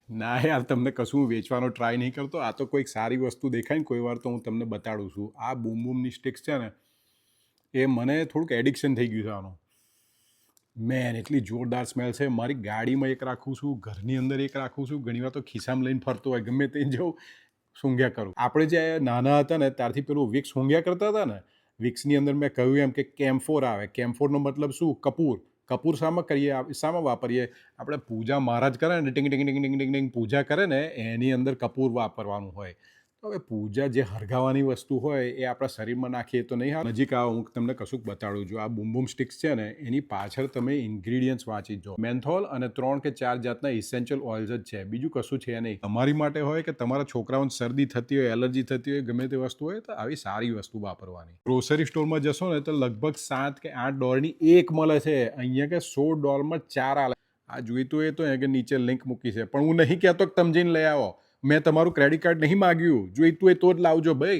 ના યાર, તમને કશું વેચવાનો ટ્રાય નહીં કરતો. આ તો કોઈક સારી વસ્તુ દેખાય ને કોઈ વાર તો હું તમને બતાડું છું. આ બૂમ બૂમની સ્ટિક્સ છે ને, એ મને થોડુંક એડિક્શન થઈ ગયું છે આનું. મેન એટલી જોરદાર સ્મેલ છે. મારી ગાડીમાં એક રાખું છું, ઘરની અંદર એક રાખું છું, ઘણીવાર તો ખિસ્સામાં લઈને ફરતો હોય, ગમે તે જવું સૂંઘ્યા કરું. આપણે જે નાના હતા ને ત્યારથી પેલું વિક્સ સૂંઘ્યા કરતા હતા ને, વિક્સની અંદર મેં કહ્યું એમ કે કેમ્ફોર આવે. કેમ્ફોરનો મતલબ શું? કપૂર. કપૂર શામાં કરીએ, શામાં વાપરીએ? આપણે પૂજા મહારાજ કરે ને, ટીંગ ટીંગ ટીંગ ટીંગ ટીંગ ટીંગ પૂજા કરે ને, એની અંદર કપૂર વાપરવાનું હોય. તો હવે પૂજા જે હરગાવાની વસ્તુ હોય એ આપણા શરીરમાં નાખીએ તો નહીં. નજીક આવો, હું તમને કશુંક બતાડું છું. આ બૂમ બૂમ સ્ટિક્સ છે ને, એની પાછળ તમે ઇન્ગ્રીડિયન્ટ્સ વાંચી જો. મેન્થોલ અને 3 કે 4 જાતના ઇસેન્શિયલ ઓઇલ્સ જ છે, બીજું કશું છે નહીં. તમારી માટે હોય કે તમારા છોકરાઓને શરદી થતી હોય, એલર્જી થતી હોય, ગમે તે વસ્તુ હોય, તો આવી સારી વસ્તુ વાપરવાની. ગ્રોસરી સ્ટોરમાં જશો ને તો લગભગ 7 કે 8 ડોલરની એક મળે છે. અહીંયા કે $16 4 આલે. આ જોઈતું હોય તો કે નીચે લિંક મૂકી છે, પણ હું નહીં કહેતો કે તમે જઈને લઈ આવો. મેં તમારું ક્રેડિટ કાર્ડ નહીં માગ્યું. જોઈતું હોય તો જ લાવજો ભાઈ.